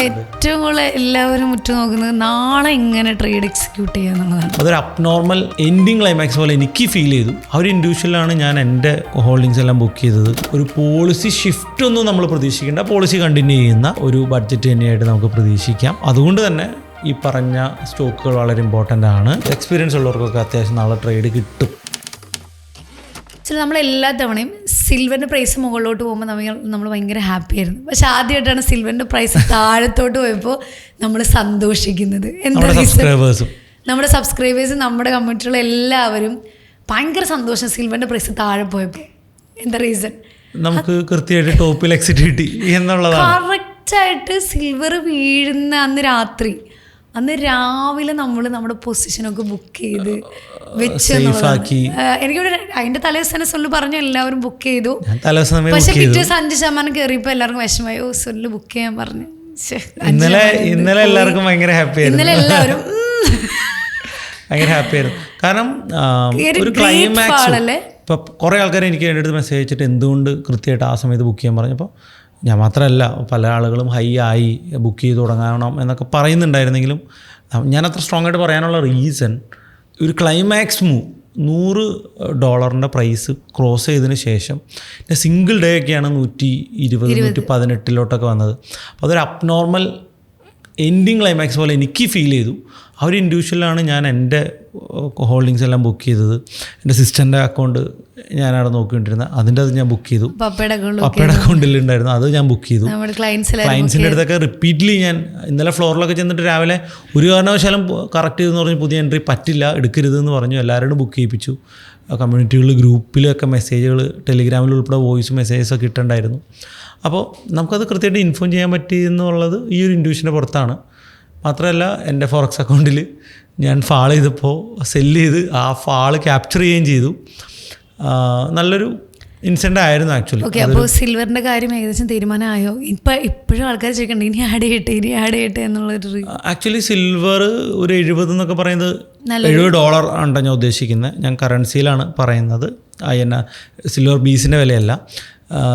ഏറ്റവും കൂടുതൽ എല്ലാവരും ഉറ്റുനോക്കുന്നത് നാളെ എങ്ങനെ ട്രേഡ് എക്സിക്യൂട്ട് ചെയ്യുക എന്നുള്ളതാണ്. അതൊരു അബ്നോർമൽ എൻഡിങ് ക്ലൈമാക്സ് പോലെ എനിക്ക് ഫീൽ ചെയ്തു. ആ ഒരു ഇൻഡിവിജ്വലാണ് ഞാൻ എൻ്റെ ഹോൾഡിങ്സ് എല്ലാം ബുക്ക് ചെയ്തത്. ഒരു പോളിസി ഷിഫ്റ്റ് ഒന്നും നമ്മൾ പ്രതീക്ഷിക്കേണ്ട, പോളിസി കണ്ടിന്യൂ ചെയ്യുന്ന ഒരു ബഡ്ജറ്റ് തന്നെയായിട്ട് നമുക്ക് പ്രതീക്ഷിക്കാം. അതുകൊണ്ട് തന്നെ ഈ പറഞ്ഞ സ്റ്റോക്കുകൾ വളരെ ഇമ്പോർട്ടൻ്റ് ആണ്. എക്സ്പീരിയൻസ് ഉള്ളവർക്കൊക്കെ അത്യാവശ്യം നാളെ ട്രേഡ് കിട്ടും. നമ്മളെല്ലാ തവണയും സിൽവറിൻ്റെ പ്രൈസ് മുകളിലോട്ട് പോകുമ്പോൾ നമ്മൾ ഭയങ്കര ഹാപ്പി ആയിരുന്നു. പക്ഷെ ആദ്യമായിട്ടാണ് സിൽവറിൻ്റെ പ്രൈസ് താഴത്തോട്ട് പോയപ്പോൾ നമ്മൾ സന്തോഷിക്കുന്നത്. നമ്മുടെ സബ്സ്ക്രൈബേഴ്സ്, നമ്മുടെ കമ്മ്യൂണിറ്റിയുള്ള എല്ലാവരും ഭയങ്കര സന്തോഷം സിൽവറിൻ്റെ പ്രൈസ് താഴെ പോയപ്പോൾ. എന്താ റീസൺ? നമുക്ക് കൃത്യമായിട്ട് ടോപ്പിൽ എക്സിറ്റ് കിട്ടി എന്നുള്ളതാണ്. കറക്റ്റായിട്ട് സിൽവർ വീഴുന്ന അന്ന് രാവിലെ നമ്മൾ നമ്മുടെ പൊസിഷനൊക്കെ ബുക്ക് ചെയ്ത് വെച്ച് എനിക്കിവിടെ അതിൻ്റെ തലേദിവസം സൊല്ല് പറഞ്ഞു എല്ലാവരും ബുക്ക് ചെയ്തു. പക്ഷെ പിറ്റേ 5% കയറിയപ്പോൾ എല്ലാവർക്കും വിഷമമായി. സൊല്ല് ബുക്ക് ചെയ്യാൻ പറഞ്ഞു. ഇന്നലെ എല്ലാവർക്കും ഭയങ്കര ഹാപ്പിയായിരുന്നു. ഇന്നലെ എല്ലാവരും ഭയങ്കര ഹാപ്പിയായിരുന്നു. കാരണം ഒരു ക്ലൈമാക്സ് ഇപ്പോൾ കുറേ ആൾക്കാർ എനിക്ക് എൻ്റെ അടുത്ത് മെസ്സേജ് അയച്ചിട്ട് എന്തുകൊണ്ട് കൃത്യമായിട്ട് ആ സമയത്ത് ബുക്ക് ചെയ്യാൻ പറഞ്ഞപ്പോൾ ഞാൻ മാത്രമല്ല പല ആളുകളും ഹൈ ആയി ബുക്ക് ചെയ്ത് തുടങ്ങണം എന്നൊക്കെ പറയുന്നുണ്ടായിരുന്നെങ്കിലും ഞാൻ അത്ര സ്ട്രോങ് ആയിട്ട് പറയാനുള്ള റീസൺ ഒരു ക്ലൈമാക്സ് മൂവ് $100 പ്രൈസ് ക്രോസ് ചെയ്തതിന് ശേഷം സിംഗിൾ ഡേ ഒക്കെയാണ് 120, 118 വന്നത്. അപ്പോൾ അതൊരു അബ്നോർമൽ എൻഡിങ് ക്ലൈമാക്സ് പോലെ എനിക്ക് ഫീൽ ചെയ്തു. ആ ഒരു ഇൻഡിവിജ്വലാണ് ഞാൻ എൻ്റെ ഹോൾഡിങ്സ് എല്ലാം ബുക്ക് ചെയ്തത്. എൻ്റെ സിസ്റ്ററിൻ്റെ അക്കൗണ്ട് ഞാനവിടെ നോക്കിക്കൊണ്ടിരുന്നത്, അതിൻ്റെ അത് ഞാൻ ബുക്ക് ചെയ്തു. പപ്പയുടെ അക്കൗണ്ടിലുണ്ടായിരുന്നു, അത് ഞാൻ ബുക്ക് ചെയ്തു. ക്ലയൻസിൻ്റെ അടുത്തൊക്കെ റിപ്പീറ്റ്ലി ഞാൻ ഇന്നലെ ഫ്ലോറിലൊക്കെ ചെന്നിട്ട് രാവിലെ ഒരു കാരണവശാലും കറക്റ്റ് ചെയ്തെന്ന് പറഞ്ഞ് പുതിയ എൻട്രി പറ്റില്ല, എടുക്കരുത് എന്ന് പറഞ്ഞു. എല്ലാവരോടും ബുക്ക് ചെയ്യിപ്പിച്ചു. കമ്മ്യൂണിറ്റികളിൽ ഗ്രൂപ്പിലൊക്കെ മെസ്സേജുകൾ, ടെലിഗ്രാമിൽ ഉൾപ്പെടെ വോയിസ് മെസ്സേജസൊക്കെ ഇട്ടുണ്ടായിരുന്നു. അപ്പോൾ നമുക്കത് കൃത്യമായിട്ട് ഇൻഫോം ചെയ്യാൻ പറ്റി എന്നുള്ളത് ഈ ഒരു ഇൻഡ്യൂഷൻ്റെ പുറത്താണ്. മാത്രമല്ല എൻ്റെ ഫോറക്സ് അക്കൗണ്ടിൽ ഞാൻ ഫാൾ ചെയ്തപ്പോൾ സെല്ല് ചെയ്ത് ആ ഫാൾ ക്യാപ്ചർ ചെയ്യുകയും ചെയ്തു. നല്ലൊരു ഇൻസിഡൻ്റ് ആയിരുന്നു ആക്ച്വലി. ഓക്കെ, അപ്പോൾ സിൽവറിൻ്റെ കാര്യം ഏകദേശം തീരുമാനമായോ? ഇപ്പോഴും ആൾക്കാർ ചോദിക്കണ്ടേ ഇനി ആഡ് ചെയ്യട്ടെ എന്നുള്ളൊരു. ആക്ച്വലി സിൽവർ ഒരു 70 എന്നൊക്കെ പറയുന്നത് $70 ആണ് ഞാൻ ഉദ്ദേശിക്കുന്നത്. ഞാൻ കറൻസിയിലാണ് പറയുന്നത്, സിൽവർ ബീസിൻ്റെ വിലയല്ല.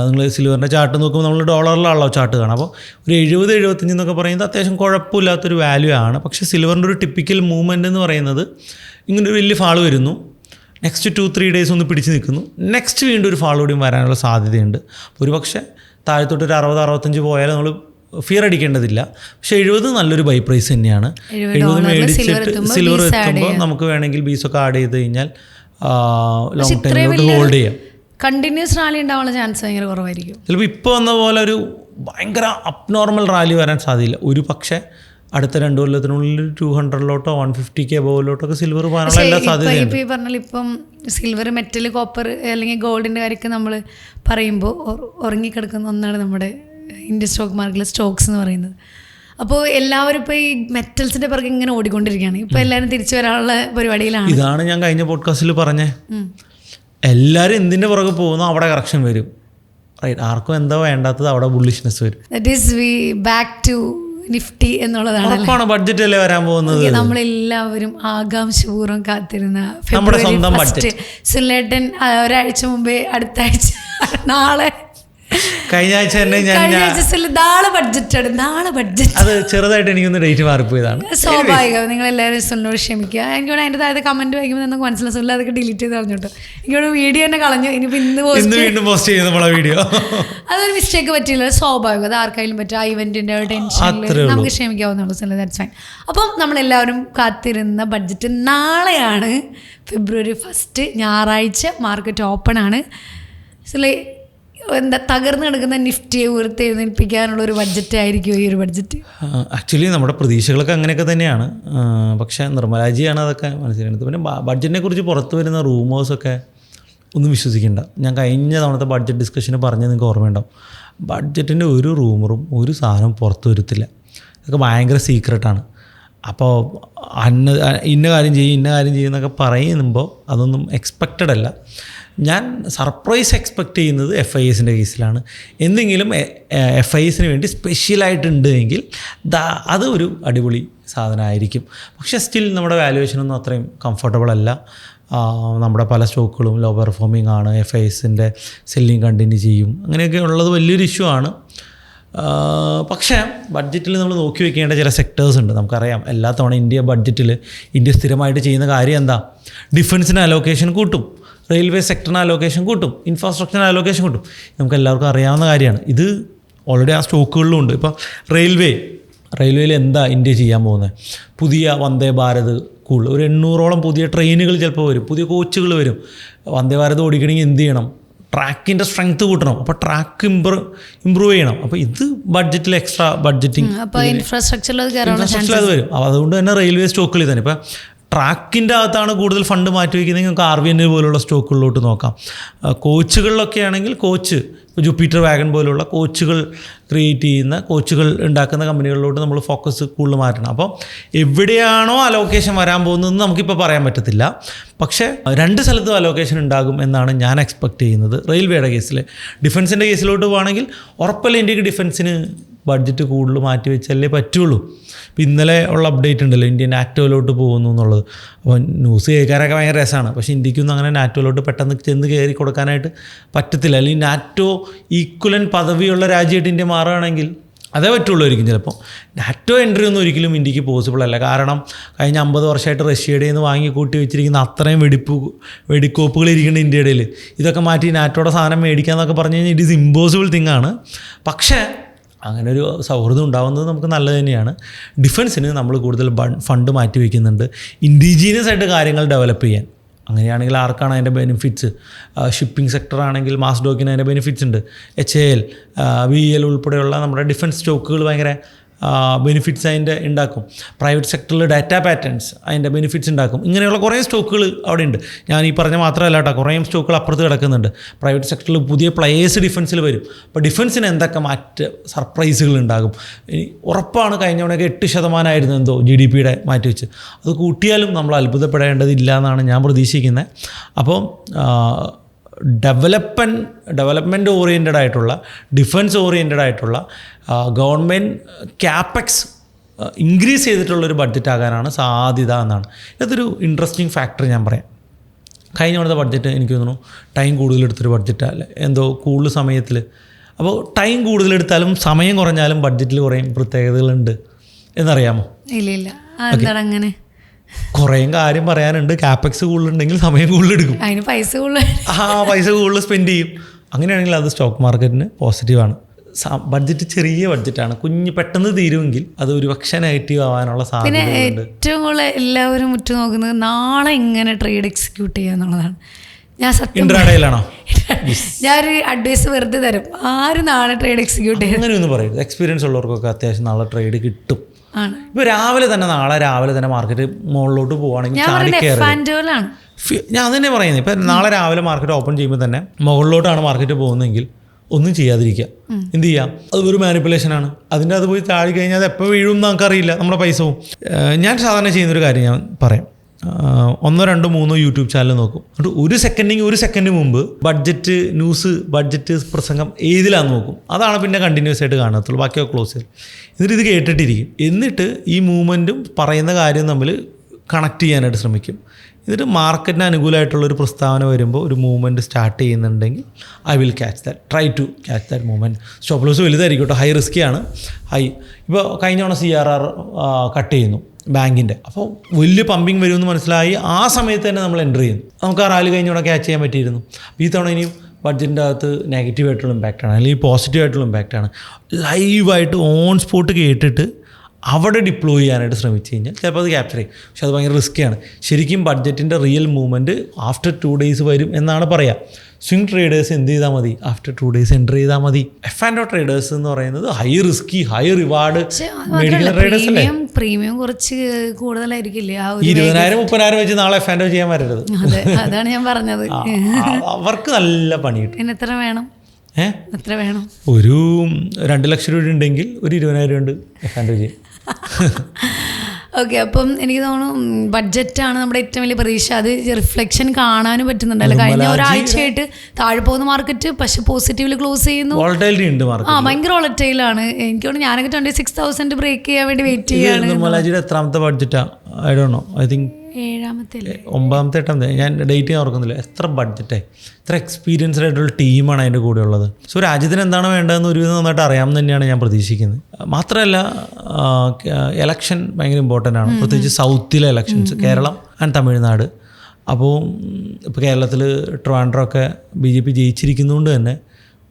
നിങ്ങൾ സിൽവറിൻ്റെ ചാർട്ട് നോക്കുമ്പോൾ നമ്മൾ ഡോളറിലാണല്ലോ ചാർട്ട് കാണാം. അപ്പോൾ ഒരു 70-75 എന്നൊക്കെ പറയുന്നത് അത്യാവശ്യം കുഴപ്പമില്ലാത്തൊരു വാല്യൂ ആണ്. പക്ഷേ സിൽവറിൻ്റെ ഒരു ടിപ്പിക്കൽ മൂവ്മെൻ്റ് എന്ന് പറയുന്നത് ഇങ്ങനൊരു വലിയ ഫാൾ വരുന്നു, നെക്സ്റ്റ് 2-3 ഡേയ്സ് ഒന്ന് പിടിച്ച് നിൽക്കുന്നു, നെക്സ്റ്റ് വീണ്ടും ഒരു ഫാൾ കൂടിയും വരാനുള്ള സാധ്യതയുണ്ട്. ഒരു പക്ഷേ താഴത്തോട്ട് ഒരു 60-65 പോയാൽ നമ്മൾ ഫിയർ അടിക്കേണ്ടതില്ല. പക്ഷേ 70 നല്ലൊരു ബൈ പ്രൈസ് തന്നെയാണ്. 70 മേടിച്ചിട്ട് സിൽവർ എത്തുമ്പോൾ നമുക്ക് വേണമെങ്കിൽ ബീസൊക്കെ ആഡ് ചെയ്ത് കഴിഞ്ഞാൽ ലോങ് ടൈമിലോട്ട് ഹോൾഡ് ചെയ്യാം. കണ്ടിന്യൂസ് റാലി ഉണ്ടാവാനുള്ള ചാൻസ് ഭയങ്കര കുറവായിരിക്കും. ചിലപ്പോൾ ഇപ്പോൾ വന്ന പോലെ ഒരു ഭയങ്കര അബ്നോർമൽ റാലി വരാൻ സാധ്യതയില്ല. ഒരു പക്ഷേ അടുത്ത 2 കൊല്ലത്തിനുള്ളിൽ 200-ലോട്ടോ 150K അബോവിലോട്ടൊക്കെ സിൽവർ പോകാനുള്ള എല്ലാ സാധ്യതയും. ഇപ്പോൾ ഈ പറഞ്ഞാൽ ഇപ്പം സിൽവർ, മെറ്റൽ, കോപ്പർ അല്ലെങ്കിൽ ഗോൾഡിൻ്റെ കാര്യമൊക്കെ നമ്മൾ പറയുമ്പോൾ ഉറങ്ങിക്കിടക്കുന്ന ഒന്നാണ് നമ്മുടെ ഇന്ത്യൻ സ്റ്റോക്ക് മാർക്കറ്റിലെ സ്റ്റോക്സ് എന്ന് പറയുന്നത്. അപ്പോൾ എല്ലാവരും ഇപ്പോൾ ഈ മെറ്റൽസിൻ്റെ പിറകെ ഇങ്ങനെ ഓടിക്കൊണ്ടിരിക്കുകയാണ്. ഇപ്പോൾ എല്ലാവരും തിരിച്ചു വരാനുള്ള പരിപാടിയിലാണ്. ഇതാണ് ഞാൻ കഴിഞ്ഞ പോഡ്കാസ്റ്റിൽ പറഞ്ഞത്. എല്ലാവരും എന്തിൻ്റെ പുറകെ പോകുന്നു അവിടെ കറക്ഷൻ വരും. റൈറ്റ്, ആർക്കും എന്താ വേണ്ടാത്തത് അവിടെ ബുള്ളിഷ്നെസ് വരും. That is we back to Nifty എന്നുള്ളതാണ്. ബഡ്ജറ്റ് അല്ലേ വരാൻ പോകുന്നത്. നമ്മളെല്ലാവരും ആകാംക്ഷപൂർവ്വം കാത്തിരുന്ന നമ്മുടെ സ്വന്തം ബഡ്ജറ്റ്. സുനിലേട്ടൻ ഒരാഴ്ച മുമ്പേ അടുത്ത ആഴ്ച നാളെ കഴിഞ്ഞ ആഴ്ച തന്നെ നാളെ ബഡ്ജറ്റ് അത് ചെറുതായിട്ട് എനിക്കൊന്ന് ഡേറ്റ് മാറിപ്പോയതാണ്. സ്വാഭാവികം. നിങ്ങൾ എല്ലാവരും സുനിനോട് ക്ഷമിക്കുക. എനിക്കോട് അതിൻ്റെ താഴെ കമന്റ് വായിക്കുമ്പോൾ നമുക്ക് മനസ്സിലായി സുനിൽ അതൊക്കെ ഡിലീറ്റ് ചെയ്ത് കളഞ്ഞോട്ടോ. എനിക്കോട് വീഡിയോ തന്നെ കളഞ്ഞു. ഇനിയിപ്പോൾ വീണ്ടും പോസ്റ്റ് ചെയ്യുന്നു നമ്മളെ വീഡിയോ. അതൊരു മിസ്റ്റേക്ക് പറ്റില്ല, സ്വാഭാവികം. അത് ആർക്കായാലും പറ്റും. ആ ഇവന്റിന്റെ ടെൻഷനിൽ നമുക്ക് ക്ഷമിക്കാവുന്നുള്ളൂ സുനിൽ. That's fine. അപ്പം നമ്മളെല്ലാവരും കാത്തിരുന്ന ബഡ്ജറ്റ് നാളെയാണ്, February 1, ഞായറാഴ്ച. മാർക്കറ്റ് ഓപ്പൺ ആണ്. എന്താ തകർന്നു കിടക്കുന്ന നിഫ്റ്റിയെ ഉയർത്തെഴുന്നേൽപ്പിക്കാനുള്ളൊരു ബഡ്ജറ്റ് ആയിരിക്കും ഈ ഒരു ബഡ്ജറ്റ്. ആക്ച്വലി നമ്മുടെ പ്രതീക്ഷകളൊക്കെ അങ്ങനെയൊക്കെ തന്നെയാണ്. പക്ഷേ നിർമ്മലാജിയാണ് അതൊക്കെ മനസ്സിലാക്കുന്നത്. പിന്നെ ബഡ്ജറ്റിനെ കുറിച്ച് പുറത്തു വരുന്ന റൂമേഴ്സൊക്കെ ഒന്നും വിശ്വസിക്കേണ്ട. ഞാൻ കഴിഞ്ഞ തവണത്തെ ബഡ്ജറ്റ് ഡിസ്കഷന് പറഞ്ഞത് നിങ്ങൾക്ക് ഓർമ്മയുണ്ടാവും. ബഡ്ജറ്റിൻ്റെ ഒരു റൂമറും ഒരു സാധനവും പുറത്തു വരത്തില്ല. ഇതൊക്കെ ഭയങ്കര സീക്രട്ടാണ്. അപ്പോൾ ഇന്ന കാര്യം ചെയ്യുന്നൊക്കെ പറയുമ്പോൾ അതൊന്നും എക്സ്പെക്റ്റഡ് അല്ല. ഞാൻ സർപ്രൈസ് എക്സ്പെക്റ്റ് ചെയ്യുന്നത് FISൻ്റെ കേസിലാണ്. എന്തെങ്കിലും FISന് വേണ്ടി സ്പെഷ്യലായിട്ടുണ്ട് എങ്കിൽ അത് ഒരു അടിപൊളി സാധനമായിരിക്കും. പക്ഷേ സ്റ്റിൽ നമ്മുടെ വാല്യുവേഷനൊന്നും അത്രയും കംഫർട്ടബിൾ അല്ല. നമ്മുടെ പല സ്റ്റോക്കുകളും ലോ പെർഫോമിംഗ് ആണ്. FISൻ്റെ സെല്ലിങ് കണ്ടിന്യൂ ചെയ്യും. അങ്ങനെയൊക്കെ ഉള്ളത് വലിയൊരു ഇഷ്യൂ ആണ്. പക്ഷേ ബഡ്ജറ്റിൽ നമ്മൾ നോക്കി വെക്കേണ്ട ചില സെക്ടേഴ്സ് ഉണ്ട്. നമുക്കറിയാം എല്ലാ തവണ ഇന്ത്യ സ്ഥിരമായിട്ട് ചെയ്യുന്ന കാര്യം എന്താ? ഡിഫൻസിന് അലോക്കേഷൻ കൂട്ടും, റെയിൽവേ സെക്ടറിന് അലോക്കേഷൻ കൂട്ടും, ഇൻഫ്രാസ്ട്രക്ചറിന് അലോക്കേഷൻ കൂട്ടും. നമുക്ക് എല്ലാവർക്കും അറിയാവുന്ന കാര്യമാണ്. ഇത് ഓൾറെഡി ആ സ്റ്റോക്കുകളിലും ഉണ്ട്. ഇപ്പോൾ റെയിൽവേയിൽ എന്താ ഇന്ത്യ ചെയ്യാൻ പോകുന്നത്? പുതിയ വന്ദേ ഭാരത് കൂടുതൽ ഒരു 800ഓളം പുതിയ ട്രെയിനുകൾ ചിലപ്പോൾ വരും, പുതിയ കോച്ചുകൾ വരും. വന്ദേ ഭാരത് ഓടിക്കണമെങ്കിൽ എന്ത് ചെയ്യണം? ട്രാക്കിൻ്റെ സ്ട്രെങ്ത് കൂട്ടണം. അപ്പോൾ ട്രാക്ക് ഇമ്പ്രൂവ് ചെയ്യണം. അപ്പോൾ ഇത് ബഡ്ജറ്റിൽ എക്സ്ട്രാ ബഡ്ജറ്റിംഗ് ഇൻഫ്രാസ്ട്രക്ചറിൽ അത് വരും. അതുകൊണ്ട് തന്നെ റെയിൽവേ സ്റ്റോക്കുകളിൽ തന്നെ ഇപ്പോൾ ട്രാക്കിൻ്റെ അകത്താണ് കൂടുതൽ ഫണ്ട് മാറ്റി വയ്ക്കുന്നതെങ്കിൽ നമുക്ക് RVNL പോലുള്ള സ്റ്റോക്കുകളിലോട്ട് നോക്കാം. കോച്ചുകളിലൊക്കെ ആണെങ്കിൽ ജൂപ്പിറ്റർ വാഗൺ പോലുള്ള കോച്ചുകൾ ക്രിയേറ്റ് ചെയ്യുന്ന കോച്ചുകൾ ഉണ്ടാക്കുന്ന കമ്പനികളിലോട്ട് നമ്മൾ ഫോക്കസ് കൂടുതൽ മാറ്റണം. അപ്പോൾ എവിടെയാണോ അലോക്കേഷൻ വരാൻ പോകുന്നതെന്ന് നമുക്കിപ്പോൾ പറയാൻ പറ്റത്തില്ല. പക്ഷേ 2 സ്ഥലത്തും അലോക്കേഷൻ ഉണ്ടാകും എന്നാണ് ഞാൻ എക്സ്പെക്റ്റ് ചെയ്യുന്നത്. റെയിൽവേയുടെ കേസിൽ. ഡിഫൻസിൻ്റെ കേസിലോട്ട് പോകുകയാണെങ്കിൽ ഉറപ്പല്ല ഇന്ത്യക്ക് ഡിഫൻസിന് ബഡ്ജറ്റ് കൂടുതൽ മാറ്റി വെച്ചാലേ പറ്റുള്ളൂ. ഇപ്പോൾ ഇന്നലെ ഉള്ള അപ്ഡേറ്റ് ഉണ്ടല്ലോ, ഇന്ത്യ നാറ്റോയിലോട്ട് പോകുന്നു എന്നുള്ളത്. അപ്പോൾ ന്യൂസ് കേൾക്കാനൊക്കെ ഭയങ്കര രസമാണ്. പക്ഷേ ഇന്ത്യക്കൊന്നും അങ്ങനെ നാറ്റോയിലോട്ട് പെട്ടെന്ന് ചെന്ന് കയറി കൊടുക്കാനായിട്ട് പറ്റത്തില്ല. അല്ലെങ്കിൽ നാറ്റോ ഈക്വലൻ പദവിയുള്ള രാജ്യമായിട്ട് ഇന്ത്യ മാറുകയാണെങ്കിൽ അതേ പറ്റുള്ളൂയിരിക്കും ചിലപ്പോൾ. നാറ്റോ എൻട്രി ഒന്നും ഒരിക്കലും ഇന്ത്യക്ക് പോസിബിൾ അല്ല. കാരണം കഴിഞ്ഞ 50 വർഷമായിട്ട് റഷ്യയുടെ നിന്ന് വാങ്ങിക്കൂട്ടി വെച്ചിരിക്കുന്ന അത്രയും വെടിക്കോപ്പുകൾ ഇരിക്കുന്ന ഇന്ത്യയുടെ ഇതൊക്കെ മാറ്റി നാറ്റോയുടെ സാധനം മേടിക്കുക എന്നൊക്കെ പറഞ്ഞു കഴിഞ്ഞാൽ ഇറ്റ് ഈസ് ഇമ്പോസിബിൾ തിങ് ആണ്. പക്ഷേ അങ്ങനെ ഒരു സൗഹൃദം ഉണ്ടാകുന്നത് നമുക്ക് നല്ലത് തന്നെയാണ്. ഡിഫൻസിന് നമ്മൾ കൂടുതൽ ഫണ്ട് മാറ്റി വയ്ക്കുന്നുണ്ട് ഇൻഡിജീനിയസ് ആയിട്ട് കാര്യങ്ങൾ ഡെവലപ്പ് ചെയ്യാൻ. അങ്ങനെയാണെങ്കിൽ ആർക്കാണ് അതിൻ്റെ ബെനിഫിറ്റ്സ്? ഷിപ്പിംഗ് സെക്ടർ ആണെങ്കിൽ മാസ്ഡോക്കിന് അതിൻ്റെ ബെനിഫിറ്റ്സ് ഉണ്ട്. HAL, VEL ഉൾപ്പെടെയുള്ള നമ്മുടെ ഡിഫൻസ് സ്റ്റോക്കുകൾ ഭയങ്കര ബെനിഫിറ്റ്സ് അതിൻ്റെ ഉണ്ടാക്കും. പ്രൈവറ്റ് സെക്ടറിൽ ഡാറ്റ പാറ്റേൺസ് അതിൻ്റെ ബെനിഫിറ്റ്സ് ഉണ്ടാക്കും. ഇങ്ങനെയുള്ള കുറേ സ്റ്റോക്കുകൾ അവിടെ ഉണ്ട്. ഞാൻ ഈ പറഞ്ഞ മാത്രമല്ല കേട്ടോ, കുറേ സ്റ്റോക്കുകൾ അപ്പുറത്ത് കിടക്കുന്നുണ്ട്. പ്രൈവറ്റ് സെക്ടറിൽ പുതിയ പ്ലേയേഴ്സ് ഡിഫൻസിൽ വരും. അപ്പോൾ ഡിഫൻസിന് എന്തൊക്കെ സർപ്രൈസുകൾ ഉണ്ടാകും. ഇനി ഉറപ്പാണ് കഴിഞ്ഞ തവണയൊക്കെ 8% എന്തോ GDP-യുടെ മാറ്റിവെച്ച്. അത് കൂട്ടിയാലും നമ്മൾ അത്ഭുതപ്പെടേണ്ടതില്ല എന്നാണ് ഞാൻ പ്രതീക്ഷിക്കുന്നത്. അപ്പോൾ ഡെവലപ്മെൻറ്റ് ഓറിയൻറ്റഡ് ആയിട്ടുള്ള, ഡിഫൻസ് ഓറിയൻറ്റഡ് ആയിട്ടുള്ള ഗവൺമെൻറ് ക്യാപെക്സ് ഇൻക്രീസ് ചെയ്തിട്ടുള്ളൊരു ബഡ്ജറ്റ് ആകാനാണ് സാധ്യത എന്നാണ്. ഇതൊരു ഇൻട്രസ്റ്റിംഗ് ഫാക്ടർ ഞാൻ പറയാം. കഴിഞ്ഞ തവണത്തെ ബഡ്ജറ്റ് എനിക്ക് തോന്നുന്നു ടൈം കൂടുതലെടുത്തൊരു ബഡ്ജറ്റല്ല എന്തോ കൂടുതൽ സമയത്തിൽ. അപ്പോൾ ടൈം കൂടുതലെടുത്താലും സമയം കുറഞ്ഞാലും ബഡ്ജറ്റിൽ കുറേ പ്രത്യേകതകളുണ്ട് എന്നറിയാമോ? ഇല്ല, എന്താണ് അങ്ങനെ? കുറേ കാര്യം പറയാനുണ്ട്. ക്യാപെക്സ് കൂടുതലുണ്ടെങ്കിൽ സമയം കൂടുതലെടുക്കും, അതിന് പൈസ കൂടുതൽ സ്പെൻഡ് ചെയ്യും. അങ്ങനെയാണെങ്കിൽ അത് സ്റ്റോക്ക് മാർക്കറ്റിന് പോസിറ്റീവാണ്. ബഡ്ജറ്റ് ചെറിയ ബഡ്ജറ്റാണ്, പെട്ടെന്ന് തീരുമെങ്കിൽ അത് ഒരു പക്ഷേ നെഗറ്റീവ് ആവാനുള്ള സാധ്യതയുണ്ട്. ഏറ്റവും കൂടുതൽ എല്ലാവരും ഉറ്റുനോക്കുന്നത് നാളെ എങ്ങനെ ട്രേഡ് എക്സിക്യൂട്ട് ചെയ്യുക എന്നുള്ളതാണ്. ഞാൻ ഇൻട്രാഡേയിലാണോ? ഞാനൊരു അഡ്വൈസ് വെറുതെ തരും, ആരും നാളെ ട്രേഡ് എക്സിക്യൂട്ട് ചെയ്യും അങ്ങനെയൊന്നും പറയരുത്. എക്സ്പീരിയൻസ് ഉള്ളവർക്കൊക്കെ അത്യാവശ്യം നാളെ ട്രേഡ് കിട്ടും. ഇപ്പോൾ നാളെ രാവിലെ തന്നെ മാർക്കറ്റ് മുകളിലോട്ട് പോവുകയാണെങ്കിൽ ഞാൻ തന്നെ പറയുന്നത്. ഇപ്പം നാളെ രാവിലെ മാർക്കറ്റ് ഓപ്പൺ ചെയ്യുമ്പോൾ തന്നെ മുകളിലോട്ടാണ് മാർക്കറ്റ് പോകുന്നതെങ്കിൽ ഒന്നും ചെയ്യാതിരിക്കുക. എന്ത് ചെയ്യാം? അത് ഒരു മാനിപ്പുലേഷനാണ്. അതിൻ്റെ അത് പോയി താഴെ കഴിഞ്ഞാൽ അത് എപ്പോൾ വീഴും എന്ന് നമുക്കറിയില്ല, നമ്മുടെ പൈസ പോവും. ഞാൻ സാധാരണ ചെയ്യുന്നൊരു കാര്യം ഞാൻ പറയാം. 1, 2, 3 യൂട്യൂബ് ചാനൽ നോക്കും. എന്നിട്ട് ഒരു സെക്കൻഡ് മുമ്പ് ബഡ്ജറ്റ് പ്രസംഗം ഏതിലാന്ന് നോക്കും. അതാണ് പിന്നെ കണ്ടിന്യൂസ് ആയിട്ട് കാണത്തുള്ളൂ. ബാക്കിയൊക്കെ ക്ലോസ് ചെയ്യും. എന്നിട്ട് ഇത് കേട്ടിട്ടിരിക്കും. എന്നിട്ട് ഈ മൂവ്മെൻറ്റും പറയുന്ന കാര്യം തമ്മിൽ കണക്ട് ചെയ്യാനായിട്ട് ശ്രമിക്കും. എന്നിട്ട് മാർക്കറ്റിന് അനുകൂലമായിട്ടുള്ളൊരു പ്രസ്താവന വരുമ്പോൾ ഒരു മൂവ്മെൻറ്റ് സ്റ്റാർട്ട് ചെയ്യുന്നുണ്ടെങ്കിൽ I will try to catch that movement. Stop loss വലുതായിരിക്കും കേട്ടോ, ഹൈ റിസ്ക്കിയാണ്. ഇപ്പോൾ കഴിഞ്ഞ തവണ CRR കട്ട് ചെയ്യുന്നു ബാങ്കിൻ്റെ. അപ്പോൾ വലിയ പമ്പിങ് വരുമെന്ന് മനസ്സിലായി. ആ സമയത്ത് തന്നെ നമ്മൾ എൻ്റർ ചെയ്യുന്നു. നമുക്ക് ആ റാലി കഴിഞ്ഞ തവണ ക്യാച്ച് ചെയ്യാൻ പറ്റിയിരുന്നു. ഈ തവണ ഇനിയും ബഡ്ജറ്റിൻ്റെ അകത്ത് നെഗറ്റീവായിട്ടുള്ള ഇമ്പാക്റ്റാണ് അല്ലെങ്കിൽ പോസിറ്റീവായിട്ടുള്ള ഇമ്പാക്റ്റാണ്. ലൈവായിട്ട് ഓൺ സ്പോട്ട് കേട്ടിട്ട് അവിടെ ഡിപ്ലോയ് ചെയ്യാനായിട്ട് ശ്രമിച്ചു കഴിഞ്ഞാൽ ചിലപ്പോൾ അത് ക്യാപ്ചർ ചെയ്യും. പക്ഷെ അത് ഭയങ്കര റിസ്ക്കിയാണ്. ശരിക്കും ബഡ്ജറ്റിൻ്റെ റിയൽ മൂവ്മെൻറ്റ് ആഫ്റ്റർ 2 days വരും എന്നാണ് പറയുക. സ്വിംഗ് ട്രേഡേഴ്സ് എന്ത് ചെയ്താൽ മതി? ആഫ്റ്റർ 2 days എൻ്റർ ചെയ്താൽ മതി. F&O ട്രേഡേഴ്സ് എന്ന് പറയുന്നത് ഹൈ റിസ്കി ഹൈ റിവാർഡ് മേടിക്കുന്ന ട്രേഡേഴ്സ് അല്ലേ? പ്രീമിയം കുറച്ച് കൂടുതലായിരിക്കില്ലേ? 20,000-30,000 വെച്ച് നാളെ F&O ചെയ്യാൻ വരരുത്. അതാണ് ഞാൻ പറഞ്ഞത്. അവർക്ക് നല്ല പണി കിട്ടും. എത്ര വേണം? ഒരു 2 ലക്ഷം രൂപ ഉണ്ടെങ്കിൽ ഒരു 20,000 കൊണ്ട് F&O ചെയ്യും. ഓക്കെ, അപ്പം എനിക്ക് തോന്നുന്നു ബഡ്ജറ്റാണ് നമ്മുടെ ഏറ്റവും വലിയ പ്രതീക്ഷ. അത് റിഫ്ലക്ഷൻ കാണാനും പറ്റുന്നുണ്ടല്ലോ. കഴിഞ്ഞ ഒരാഴ്ചയായിട്ട് താഴെ പോകുന്ന മാർക്കറ്റ് പക്ഷെ പോസിറ്റീവില് ക്ലോസ് ചെയ്യുന്നു. ഭയങ്കര വോളറ്റൈലാണ്. എനിക്ക് തോന്നുന്നു ഞാനൊക്കെ 26,000 ബ്രേക്ക് ചെയ്യാൻ വേണ്ടി വെയിറ്റ് ചെയ്യാണ്. നിർമ്മലാജിയുടെ എത്രാമത്തെ ബഡ്ജറ്റാ? I don't know. I think 9ാമത്തെ 8ാമത്തെ ഞാൻ ഡേറ്റ് ഞാൻ ഓർക്കുന്നില്ല. എത്ര ബഡ്ജറ്റായി, എത്ര എക്സ്പീരിയൻസ്ഡ് ആയിട്ടുള്ള ടീമാണ് അതിൻ്റെ കൂടെ ഉള്ളത്. സോ രാജ്യത്തിന് എന്താണ് വേണ്ടതെന്ന് ഒരുവിധം നന്നായിട്ട് അറിയാമെന്ന് തന്നെയാണ് ഞാൻ പ്രതീക്ഷിക്കുന്നത്. മാത്രമല്ല എലക്ഷൻ ഭയങ്കര ഇമ്പോർട്ടൻ്റ് ആണ്, പ്രത്യേകിച്ച് സൗത്തിലെ എലക്ഷൻസ്, കേരളം ആൻഡ് തമിഴ്നാട്. അപ്പോൾ ഇപ്പോൾ കേരളത്തിൽ ട്രിവാൻഡ്രമൊക്കെ BJP ജയിച്ചിരിക്കുന്നതുകൊണ്ട് തന്നെ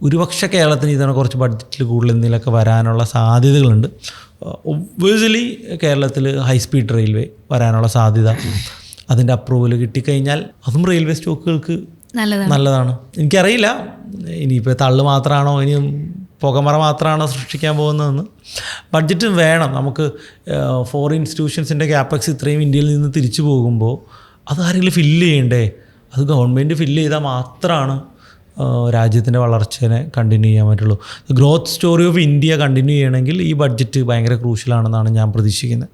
ഒരുപക്ഷെ കേരളത്തിന് ഇതാണ് കുറച്ച് ബഡ്ജറ്റിൽ കൂടുതൽ എന്തെങ്കിലുമൊക്കെ വരാനുള്ള സാധ്യതകളുണ്ട്. ഒബ്വിയസ്ലി കേരളത്തിൽ ഹൈസ്പീഡ് റെയിൽവേ വരാനുള്ള സാധ്യത, അതിൻ്റെ അപ്രൂവൽ കിട്ടിക്കഴിഞ്ഞാൽ അതും റെയിൽവേ സ്റ്റോക്കുകൾക്ക് നല്ലതാണ്. എനിക്കറിയില്ല ഇനിയിപ്പോൾ തള്ളു മാത്രമാണോ ഇനിയും പുകമറ മാത്രമാണോ സൃഷ്ടിക്കാൻ പോകുന്നതെന്ന്. ബഡ്ജറ്റ് വേണം നമുക്ക്. ഫോറിൻ ഇൻസ്റ്റിറ്റ്യൂഷൻസിൻ്റെ ക്യാപെക്സ് ഇത്രയും ഇന്ത്യയിൽ നിന്ന് തിരിച്ചു പോകുമ്പോൾ അത് ആരെങ്കിലും ഫില്ല് ചെയ്യണ്ടേ? അത് ഗവൺമെൻറ് ഫില്ല് ചെയ്താൽ മാത്രമാണ് രാജ്യത്തിൻ്റെ വളർച്ചയെ കണ്ടിന്യൂ ചെയ്യാൻ പറ്റുള്ളൂ. Growth story of India continue ചെയ്യണമെങ്കിൽ ഈ ബഡ്ജറ്റ് ഭയങ്കര ക്രൂഷ്യലാണെന്നാണ് ഞാൻ പ്രതീക്ഷിക്കുന്നത്.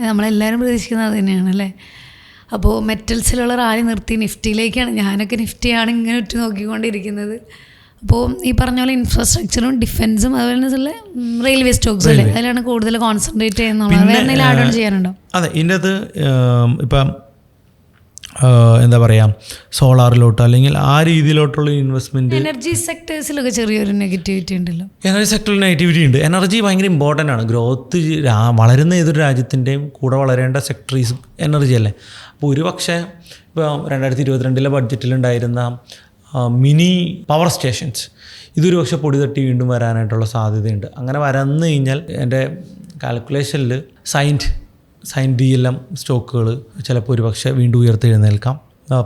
നമ്മളെല്ലാവരും പ്രതീക്ഷിക്കുന്നത് അത് തന്നെയാണ് അല്ലേ. അപ്പോൾ മെറ്റൽസിലുള്ള റാലി നിർത്തി നിഫ്റ്റിയിലേക്കാണ്, ഞാനൊക്കെ നിഫ്റ്റിയാണ് ഇങ്ങനെ ഒറ്റ നോക്കിക്കൊണ്ടിരിക്കുന്നത്. അപ്പോൾ ഈ പറഞ്ഞ പോലെ ഇൻഫ്രാസ്ട്രക്ചറും ഡിഫൻസും അതുപോലെ തന്നെ റെയിൽവേ സ്റ്റോക്സ് അല്ലേ, അതിലാണ് കൂടുതൽ കോൺസെൻട്രേറ്റ് ചെയ്യുന്നത്. വേറെ എന്തെങ്കിലും ആഡ് ഓൺ ചെയ്യാനുണ്ടോ? അതെ, ഇതിൻ്റെ അത് ഇപ്പം എന്താ പറയുക, സോളാറിലോട്ട് അല്ലെങ്കിൽ ആ രീതിയിലോട്ടുള്ള ഇൻവെസ്റ്റ്മെൻറ്റ്. എനർജി സെക്ടേഴ്സിലൊക്കെ ചെറിയൊരു നെഗറ്റിവിറ്റി ഉണ്ടല്ലോ. എനർജി സെക്ടറിൽ നെഗറ്റിവിറ്റി ഉണ്ട്. എനർജി ഭയങ്കര ഇമ്പോർട്ടൻ്റ് ആണ്. ഗ്രോത്ത് വളരുന്ന ഏതൊരു രാജ്യത്തിൻ്റെയും കൂടെ വളരേണ്ട സെക്ടറീസും എനർജി അല്ലേ. അപ്പോൾ ഒരു പക്ഷേ ഇപ്പോൾ 2022 ബഡ്ജറ്റിലുണ്ടായിരുന്ന മിനി പവർ സ്റ്റേഷൻസ് ഇതൊരു പക്ഷേ പൊടി തട്ടി വീണ്ടും വരാനായിട്ടുള്ള സാധ്യതയുണ്ട്. അങ്ങനെ വരന്നു കഴിഞ്ഞാൽ എൻ്റെ കാൽക്കുലേഷനിൽ സൈൻഡ് DLM സ്റ്റോക്കുകൾ ചിലപ്പോൾ ഒരു പക്ഷേ വീണ്ടും ഉയർത്തെഴുന്നേൽക്കാം.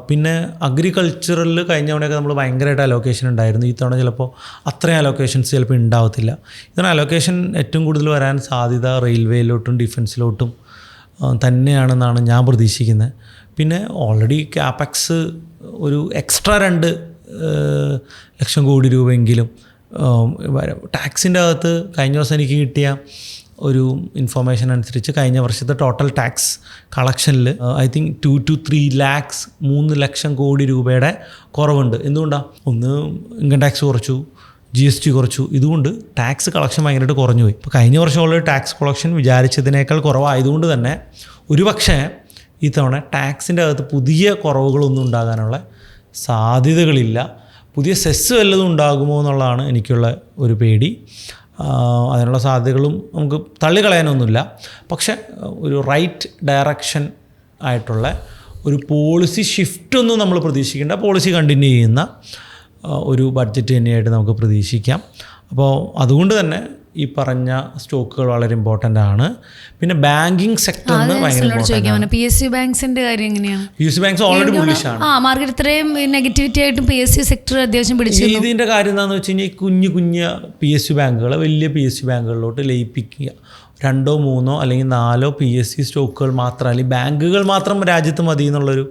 പിന്നെ അഗ്രികൾച്ചറിൽ കഴിഞ്ഞ തവണയൊക്കെ നമ്മൾ ഭയങ്കരമായിട്ട് അലോക്കേഷൻ ഉണ്ടായിരുന്നു. ഈ തവണ ചിലപ്പോൾ അത്രയും അലോക്കേഷൻസ് ചിലപ്പോൾ ഉണ്ടാവത്തില്ല. ഇതിന് അലോക്കേഷൻ ഏറ്റവും കൂടുതൽ വരാൻ സാധ്യത റെയിൽവേയിലോട്ടും ഡിഫൻസിലോട്ടും തന്നെയാണെന്നാണ് ഞാൻ പ്രതീക്ഷിക്കുന്നത്. പിന്നെ ഓൾറെഡി ക്യാപെക്സ് ഒരു എക്സ്ട്രാ 2 ലക്ഷം കോടി രൂപയെങ്കിലും ടാക്സിൻ്റെ അകത്ത് കഴിഞ്ഞ ദിവസം എനിക്ക് കിട്ടിയ ഒരു ഇൻഫർമേഷൻ അനുസരിച്ച് കഴിഞ്ഞ വർഷത്തെ ടോട്ടൽ ടാക്സ് കളക്ഷനിൽ ഐ തിങ്ക് 2 to 3 lakhs 3 ലക്ഷം കോടി രൂപയുടെ കുറവുണ്ട്. എന്തുകൊണ്ടാണ്? ഒന്ന് ഇൻകം ടാക്സ് കുറച്ചു, GST കുറച്ചു, ഇതുകൊണ്ട് ടാക്സ് കളക്ഷൻ ഭയങ്കരമായിട്ട് കുറഞ്ഞു പോയി. ഇപ്പോൾ കഴിഞ്ഞ വർഷമുള്ള ടാക്സ് കളക്ഷൻ വിചാരിച്ചതിനേക്കാൾ കുറവായതുകൊണ്ട് തന്നെ ഒരുപക്ഷേ ഈ തവണ ടാക്സിൻ്റെ അകത്ത് പുതിയ കുറവുകളൊന്നും ഉണ്ടാകാനുള്ള സാധ്യതകളില്ല. പുതിയ സെസ് വല്ലതും ഉണ്ടാകുമോ എന്നുള്ളതാണ് എനിക്കുള്ള ഒരു പേടി. അതിനുള്ള സാധ്യതകളും നമുക്ക് തള്ളിക്കളയാനൊന്നുമില്ല. പക്ഷേ ഒരു റൈറ്റ് ഡയറക്ഷൻ ആയിട്ടുള്ള ഒരു പോളിസി ഷിഫ്റ്റൊന്നും നമ്മൾ പ്രതീക്ഷിക്കേണ്ട, പോളിസി കണ്ടിന്യൂ ചെയ്യുന്ന ഒരു ബഡ്ജറ്റ് തന്നെയായിട്ട് നമുക്ക് പ്രതീക്ഷിക്കാം. അപ്പോൾ അതുകൊണ്ട് തന്നെ ഈ പറഞ്ഞ സ്റ്റോക്കുകൾ വളരെ ഇമ്പോർട്ടൻ്റ് ആണ്. പിന്നെ ബാങ്കിങ് സെക്ടറിന് ഭയങ്കര ഇമ്പോർട്ടൻ്റ്. PSU ബാങ്ക്സിന്റെ കാര്യം എങ്ങനെയാണ്? PSU ബാങ്ക്സ് ഓൾറെഡി ബുള്ളിഷ് ആണ്. മാർക്കറ്റ് ഇത്രയും നെഗറ്റിവിറ്റി ആയിട്ടും PSU സെക്ടർ അത്യാവശ്യം പിടിച്ചു. ഇതിൻ്റെ കാര്യം എന്താണെന്ന് വെച്ച് കഴിഞ്ഞാൽ കുഞ്ഞു PSU ബാങ്കുകളെ വലിയ PSU ബാങ്കുകളിലോട്ട് ലയിപ്പിക്കുക. 2 3 അല്ലെങ്കിൽ 4 PSU സ്റ്റോക്കുകൾ മാത്രം അല്ലെങ്കിൽ ബാങ്കുകൾ മാത്രം രാജ്യത്ത് മതി എന്നുള്ളൊരു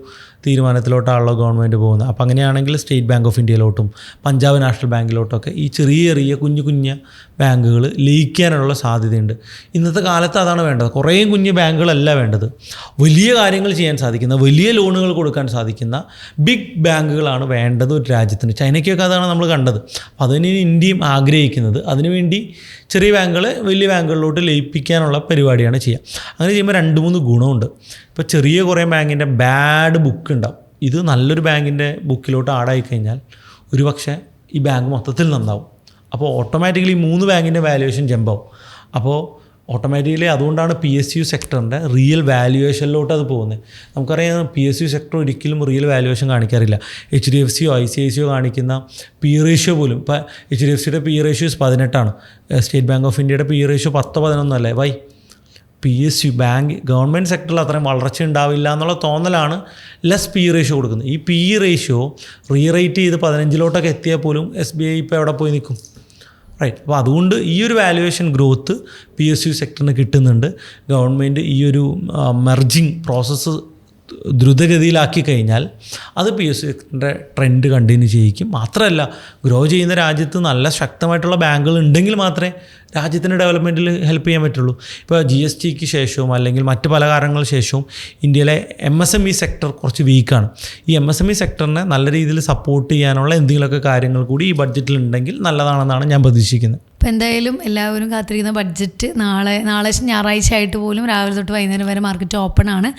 തീരുമാനത്തിലോട്ടാണല്ലോ ഗവൺമെൻറ് പോകുന്നത്. അപ്പോൾ അങ്ങനെയാണെങ്കിൽ സ്റ്റേറ്റ് ബാങ്ക് ഓഫ് ഇന്ത്യയിലോട്ടും പഞ്ചാബ് നാഷണൽ ബാങ്കിലോട്ടൊക്കെ ഈ ചെറിയ കുഞ്ഞു ബാങ്കുകൾ ലയിക്കാനുള്ള സാധ്യതയുണ്ട്. ഇന്നത്തെ കാലത്ത് അതാണ് വേണ്ടത്. കുറേ കുഞ്ഞു ബാങ്കുകളല്ല വേണ്ടത്. വലിയ കാര്യങ്ങൾ ചെയ്യാൻ സാധിക്കുന്ന, വലിയ ലോണുകൾ കൊടുക്കാൻ സാധിക്കുന്ന ബിഗ് ബാങ്കുകളാണ് വേണ്ടത് ഒരു രാജ്യത്തിന്. ചൈനയ്ക്കൊക്കെ അതാണ് നമ്മൾ കണ്ടത്. അപ്പോൾ അതിന് ഇന്ത്യയും ആഗ്രഹിക്കുന്നത്. അതിനുവേണ്ടി ചെറിയ ബാങ്കുകളെ വലിയ ബാങ്കുകളിലോട്ട് ലയിപ്പിക്കാനുള്ള പരിപാടിയാണ് ചെയ്യുക. അങ്ങനെ ചെയ്യുമ്പോൾ 2-3 ഗുണമുണ്ട്. ഇപ്പോൾ ചെറിയ കുറേ ബാങ്കിൻ്റെ ബാഡ് ബുക്ക് ഉണ്ടാവും. ഇത് നല്ലൊരു ബാങ്കിൻ്റെ ബുക്കിലോട്ട് ആഡായി കഴിഞ്ഞാൽ ഒരുപക്ഷെ ഈ ബാങ്ക് മൊത്തത്തിൽ നന്നാവും. അപ്പോൾ ഓട്ടോമാറ്റിക്കലി 3 ബാങ്കിൻ്റെ വാല്യുവേഷൻ ജമ്പാവും. അപ്പോൾ ഓട്ടോമാറ്റിക്കലി അതുകൊണ്ടാണ് PSU സെക്ടറിൻ്റെ റിയൽ വാല്യുവേഷനിലോട്ട് അത് പോകുന്നത്. നമുക്കറിയാം PSU സെക്ടർ ഒരിക്കലും റിയൽ വാല്യുവേഷൻ കാണിക്കാറില്ല. HDFCയോ ICICIയോ കാണിക്കുന്ന P റേഷ്യോ പോലും, ഇപ്പോൾ HDFCയുടെ P ratios 18 state bank of ഇന്ത്യയുടെ P റേഷ്യോ 10-11 അല്ലേ. വൈ? PSU ബാങ്ക് ഗവൺമെൻറ് സെക്ടറിൽ അത്രയും വളർച്ച ഉണ്ടാവില്ല എന്നുള്ള തോന്നലാണ് ലെസ് P റേഷ്യോ കൊടുക്കുന്നത്. ഈ P റേഷ്യോ റീറേറ്റ് ചെയ്ത് 15 എത്തിയാൽ പോലും SBI ഇപ്പോൾ എവിടെ പോയി നിൽക്കും? റൈറ്റ്. അപ്പോൾ അതുകൊണ്ട് ഈ ഒരു വാല്യുവേഷൻ ഗ്രോത്ത് PSU സെക്ടറിന് കിട്ടുന്നുണ്ട്. ഗവൺമെൻറ് ഈ ഒരു മെർജിങ് പ്രോസസ്സ് ദ്രുതഗതിയിലാക്കി കഴിഞ്ഞാൽ അത് PSU സെക്ടറിൻ്റെ ട്രെൻഡ് കണ്ടിന്യൂ ചെയ്യിക്കും. മാത്രമല്ല ഗ്രോ ചെയ്യുന്ന രാജ്യത്ത് നല്ല ശക്തമായിട്ടുള്ള ബാങ്കുകൾ ഉണ്ടെങ്കിൽ മാത്രമേ രാജ്യത്തിൻ്റെ ഡെവലപ്മെൻറ്റിൽ ഹെൽപ്പ് ചെയ്യാൻ പറ്റുള്ളൂ. ഇപ്പോൾ GSTക്ക് ശേഷവും അല്ലെങ്കിൽ മറ്റ് പല കാരണങ്ങൾക്ക് ശേഷവും ഇന്ത്യയിലെ MSME സെക്ടർ കുറച്ച് വീക്കാണ്. ഈ MSME സെക്ടറിനെ നല്ല രീതിയിൽ സപ്പോർട്ട് ചെയ്യാനുള്ള എന്തെങ്കിലുമൊക്കെ കാര്യങ്ങൾ കൂടി ഈ ബഡ്ജറ്റിൽ ഉണ്ടെങ്കിൽ നല്ലതാണെന്നാണ് ഞാൻ പ്രതീക്ഷിക്കുന്നത്. അപ്പോൾ എന്തായാലും എല്ലാവരും കാത്തിരിക്കുന്ന ബഡ്ജറ്റ് നാളെ ഞായറാഴ്ച ആയിട്ട് പോലും രാവിലെ തൊട്ട് വൈകുന്നേരം വരെ മാർക്കറ്റ് ഓപ്പൺ ആണ്.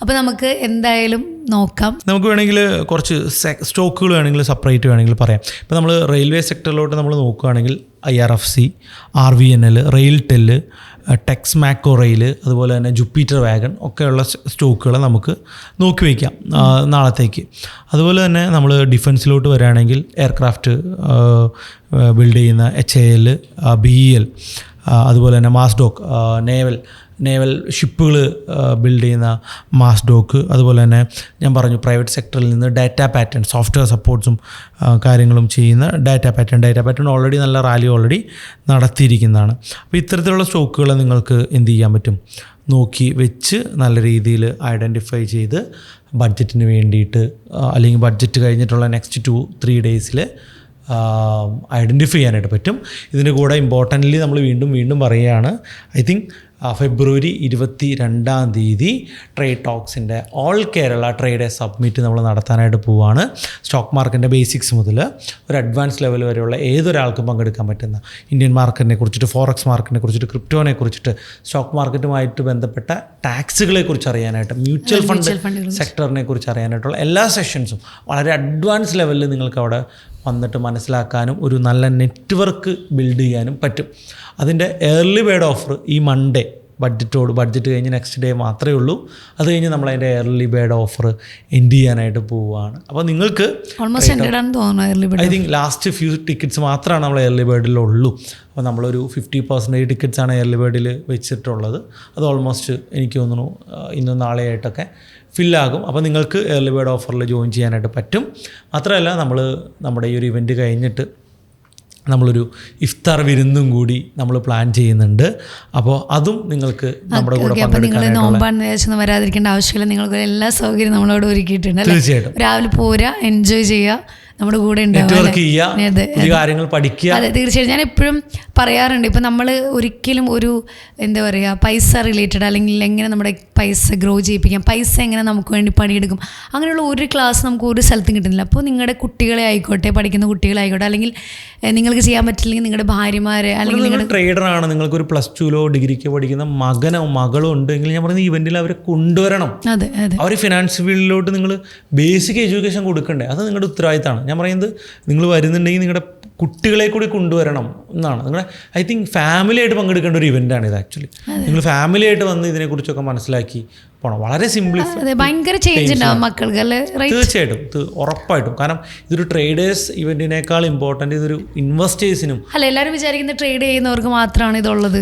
അപ്പോൾ നമുക്ക് എന്തായാലും നോക്കാം. നമുക്ക് വേണമെങ്കിൽ കുറച്ച് സ്റ്റോക്കുകൾ വേണമെങ്കിൽ സെപ്പറേറ്റ് വേണമെങ്കിൽ പറയാം. ഇപ്പോൾ നമ്മൾ റെയിൽവേ സെക്ടറിലോട്ട് നമ്മൾ നോക്കുകയാണെങ്കിൽ IRFC, RVNL, RailTel, Texmaco rail, അതുപോലെ തന്നെ ജുപ്പിറ്റർ വാഗൺ ഒക്കെയുള്ള സ്റ്റോക്കുകൾ നമുക്ക് നോക്കി വയ്ക്കാം നാളത്തേക്ക്. അതുപോലെ തന്നെ നമ്മൾ ഡിഫൻസിലോട്ട് വരികയാണെങ്കിൽ എയർക്രാഫ്റ്റ് ബിൽഡ് ചെയ്യുന്ന HAL, BEL, അതുപോലെ തന്നെ മാസ്ഡോക്ക്, നേവൽ ഷിപ്പുകൾ ബിൽഡ് ചെയ്യുന്ന മാസ്ഡോക്ക്, അതുപോലെ തന്നെ ഞാൻ പറഞ്ഞു പ്രൈവറ്റ് സെക്ടറിൽ നിന്ന് ഡാറ്റ പാറ്റേൺ സോഫ്റ്റ്വെയർ സപ്പോർട്ട്സും കാര്യങ്ങളും ചെയ്യുന്ന ഡാറ്റ പാറ്റേൺ ഓൾറെഡി നല്ല റാലി ഓൾറെഡി നടത്തിയിരിക്കുന്നതാണ്. അപ്പോൾ ഇത്തരത്തിലുള്ള സ്റ്റോക്കുകൾ നിങ്ങൾക്ക് എന്ത് ചെയ്യാൻ പറ്റും, നോക്കി വെച്ച് നല്ല രീതിയിൽ ഐഡൻറ്റിഫൈ ചെയ്ത് ബഡ്ജറ്റിന് വേണ്ടിയിട്ട് അല്ലെങ്കിൽ ബഡ്ജറ്റ് കഴിഞ്ഞിട്ടുള്ള നെക്സ്റ്റ് 2-3 ഡേയ്സിൽ ഐഡൻറ്റിഫൈ ചെയ്യാനായിട്ട് പറ്റും. ഇതിൻ്റെ കൂടെ ഇമ്പോർട്ടൻ്റ്ലി നമ്മൾ വീണ്ടും പറയുകയാണ്, ഐ തിങ്ക് ഫെബ്രുവരി 22 ട്രേഡ് ടോക്സിൻ്റെ ഓൾ കേരള ട്രേഡ് സബ്മിറ്റ് നമ്മൾ നടത്താനായിട്ട് പോവുകയാണ്. സ്റ്റോക്ക് മാർക്കറ്റിൻ്റെ ബേസിക്സ് മുതൽ ഒരു അഡ്വാൻസ് ലെവൽ വരെയുള്ള ഏതൊരാൾക്കും പങ്കെടുക്കാൻ പറ്റുന്ന ഇന്ത്യൻ മാർക്കറ്റിനെ കുറിച്ചിട്ട്, ഫോറക്സ് മാർക്കറ്റിനെ കുറിച്ചിട്ട്, ക്രിപ്റ്റോനെ കുറിച്ചിട്ട്, സ്റ്റോക്ക് മാർക്കറ്റുമായിട്ട് ബന്ധപ്പെട്ട ടാക്സുകളെ കുറിച്ച് അറിയാനായിട്ട്, മ്യൂച്വൽ ഫണ്ട് സെക്ടറിനെ കുറിച്ച് അറിയാനായിട്ടുള്ള എല്ലാ സെഷൻസും വളരെ അഡ്വാൻസ് ലെവലിൽ നിങ്ങൾക്ക് അവിടെ വന്നിട്ട് മനസ്സിലാക്കാനും ഒരു നല്ല നെറ്റ്വർക്ക് ബിൽഡ് ചെയ്യാനും പറ്റും. അതിൻ്റെ ഏർലി ബേർഡ് ഓഫർ ഈ മൺഡേ ബഡ്ജറ്റ് കഴിഞ്ഞ് നെക്സ്റ്റ് ഡേ മാത്രമേ ഉള്ളൂ. അത് കഴിഞ്ഞ് നമ്മളതിൻ്റെ ഏർലി ബേർഡ് ഓഫർ എൻഡ് ചെയ്യാനായിട്ട് പോവുകയാണ്. അപ്പോൾ നിങ്ങൾക്ക് I think last few tickets മാത്രമാണ് നമ്മൾ ഏർലി ബേർഡിലുള്ളൂ. അപ്പോൾ നമ്മളൊരു 50% ടിക്കറ്റ്സാണ് ഏർലി ബേർഡിൽ വെച്ചിട്ടുള്ളത്. അത് ഓൾമോസ്റ്റ് എനിക്ക് തോന്നുന്നു ഇന്നും നാളെയായിട്ടൊക്കെ ഫില്ലാകും. അപ്പോൾ നിങ്ങൾക്ക് ഏർലി ബേർഡ് ഓഫറിൽ ജോയിൻ ചെയ്യാനായിട്ട് പറ്റും. മാത്രമല്ല നമ്മുടെ ഈ ഒരു ഇവൻറ്റ് കഴിഞ്ഞിട്ട് നമ്മളൊരു ഇഫ്താർ വിരുന്നും കൂടി നമ്മൾ പ്ലാൻ ചെയ്യുന്നുണ്ട്. അപ്പോൾ അതും നിങ്ങൾക്ക് നമ്മുടെ കൂടെ പങ്കെടുക്കാൻ വരാതിരിക്കേണ്ട ആവശ്യമില്ല. നിങ്ങൾക്ക് എല്ലാ സൗകര്യവും നമ്മളോട് ഒരുക്കിയിട്ടുണ്ട്. തീർച്ചയായിട്ടും രാവിലെ പോരാ, എൻജോയ് ചെയ്യുക, നമ്മുടെ കൂടെ കാര്യങ്ങൾ പഠിക്കുക. അതെ, തീർച്ചയായും. ഞാൻ എപ്പോഴും പറയാറുണ്ട്, ഇപ്പം നമ്മൾ ഒരിക്കലും ഒരു എന്താ പറയുക പൈസ റിലേറ്റഡ് അല്ലെങ്കിൽ എങ്ങനെ നമ്മുടെ പൈസ ഗ്രോ ചെയ്യിപ്പിക്കാം, പൈസ എങ്ങനെ നമുക്ക് വേണ്ടി പണിയെടുക്കും, അങ്ങനെയുള്ള ഒരു ക്ലാസ് നമുക്ക് ഒരു സ്ഥലത്തും കിട്ടുന്നില്ല. അപ്പോൾ നിങ്ങളുടെ കുട്ടികളെ ആയിക്കോട്ടെ, പഠിക്കുന്ന കുട്ടികളായിക്കോട്ടെ, അല്ലെങ്കിൽ നിങ്ങൾക്ക് ചെയ്യാൻ പറ്റില്ലെങ്കിൽ നിങ്ങളുടെ ഭാര്യമാരെ, അല്ലെങ്കിൽ നിങ്ങളുടെ ട്രേഡറാണ്, നിങ്ങൾക്കൊരു +2 ഡിഗ്രിക്ക് പഠിക്കുന്ന മകനോ മകളോ ഉണ്ടെങ്കിൽ ഞാൻ പറയുന്ന ഇവൻറ്റിൽ അവരെ കൊണ്ടുവരണം. അതെ അതെ, അവർ ഫിനാൻസ് ഫീൽഡിലോട്ട് നിങ്ങൾ ബേസിക് എഡ്യൂക്കേഷൻ കൊടുക്കണ്ടേ, അത് നിങ്ങളുടെ ഉത്തരവാദിത്തമാണ്. ഞാൻ പറയുന്നത് നിങ്ങൾ വരുന്നുണ്ടെങ്കിൽ നിങ്ങളുടെ കുട്ടികളെ കൂടി കൊണ്ടുവരണം എന്നാണ്. നിങ്ങളുടെ ഐ തിങ്ക് ഫാമിലിയായിട്ട് പങ്കെടുക്കേണ്ട ഒരു ഇവൻ്റാണ് ഇത്. ആക്ച്വലി നിങ്ങൾ ഫാമിലിയായിട്ട് വന്ന് ഇതിനെക്കുറിച്ചൊക്കെ മനസ്സിലാക്കി പോകണം. വളരെ സിംപ്ലിഫൈ, ഭയങ്കര ചേഞ്ച് ഉണ്ടാവും മക്കൾക്ക് അല്ലേ? തീർച്ചയായിട്ടും, ഉറപ്പായിട്ടും. കാരണം ഇതൊരു ട്രേഡേഴ്സ് ഇവൻറ്റിനേക്കാൾ ഇമ്പോർട്ടൻറ്റ് ഇതൊരു ഇൻവെസ്റ്റേഴ്സിനും അല്ല. എല്ലാവരും വിചാരിക്കുന്നത് ട്രേഡ് ചെയ്യുന്നവർക്ക് മാത്രമാണ് ഇതുള്ളത്.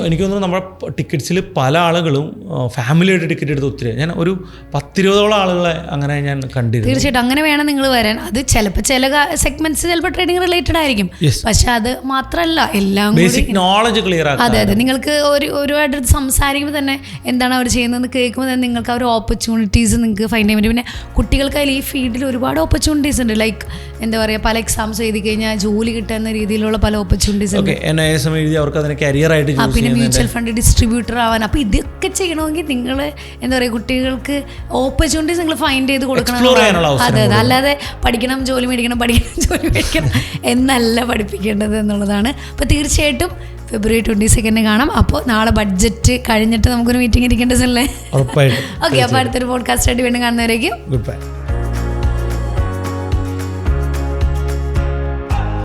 എനിക്ക് തോന്നുന്നു നമ്മുടെ ടിക്കറ്റ്സിൽ പല ആളുകളും ഫാമിലിയായിട്ട് ടിക്കറ്റ് എടുത്ത് ഒത്തിരി, ഞാൻ ഒരു 10-20 ആളുകളെ അങ്ങനെ ഞാൻ കണ്ടിരുന്നു. തീർച്ചയായിട്ടും അങ്ങനെ വേണം നിങ്ങൾ വരാൻ. അത് ചിലപ്പോൾ ചില സെഗ്മെന്റ്സ് ചിലപ്പോൾ ട്രേഡിംഗ് റിലേറ്റഡ് ആയിരിക്കും, പക്ഷെ അത് മാത്രമല്ല എല്ലാം ബേസിക് നോളജ് ക്ലിയർ ആക്കുക. അതെ അതെ, നിങ്ങൾക്ക് ഒരുപാട് സംസാരിക്കുമ്പോൾ തന്നെ എന്താണ് അവർ ചെയ്യുന്നതെന്ന് കേൾക്കുമ്പോൾ തന്നെ നിങ്ങൾക്ക് അവർ ഓപ്പർച്യൂണിറ്റീസ് നിങ്ങൾക്ക് ഫൈൻഡ് ചെയ്യാൻ പറ്റും. പിന്നെ കുട്ടികൾക്കായാലും ഈ ഫീൽഡിൽ ഒരുപാട് ഓപ്പർച്യൂണിറ്റീസ് ഉണ്ട്. ലൈക്ക് എന്താ പറയുക, പല എക്സാംസ് എഴുതി കഴിഞ്ഞാൽ ജോലി കിട്ടുന്ന രീതിയിലുള്ള പല ഓപ്പർച്യൂണിറ്റീസ് ഉണ്ട്. പിന്നെ മ്യൂച്വൽ ഫണ്ട് ഡിസ്ട്രിബ്യൂട്ടർ ആവാൻ. അപ്പോൾ ഇതൊക്കെ ചെയ്യണമെങ്കിൽ നിങ്ങൾ എന്താ പറയുക, കുട്ടികൾക്ക് ഓപ്പർച്യൂണിറ്റീസ് നിങ്ങൾ ഫൈൻഡ് ചെയ്ത് കൊടുക്കണം. അതെ അതെ, അല്ലാതെ പഠിക്കണം ജോലി മേടിക്കണം എന്നല്ല പഠിപ്പിക്കേണ്ടത് എന്നുള്ളതാണ്. അപ്പോൾ തീർച്ചയായിട്ടും ഫെബ്രുവരി 22 കാണാം. അപ്പോൾ നാളെ ബഡ്ജറ്റ് കഴിഞ്ഞിട്ട് നമുക്കൊരു മീറ്റിംഗ് ഇരിക്കേണ്ടതല്ലേ? ഓക്കെ, അപ്പോൾ അടുത്തൊരു പോഡ്കാസ്റ്റ് ആയിട്ട് വീണ്ടും കാണുന്നവരേക്കും ഗുഡ് ബൈ.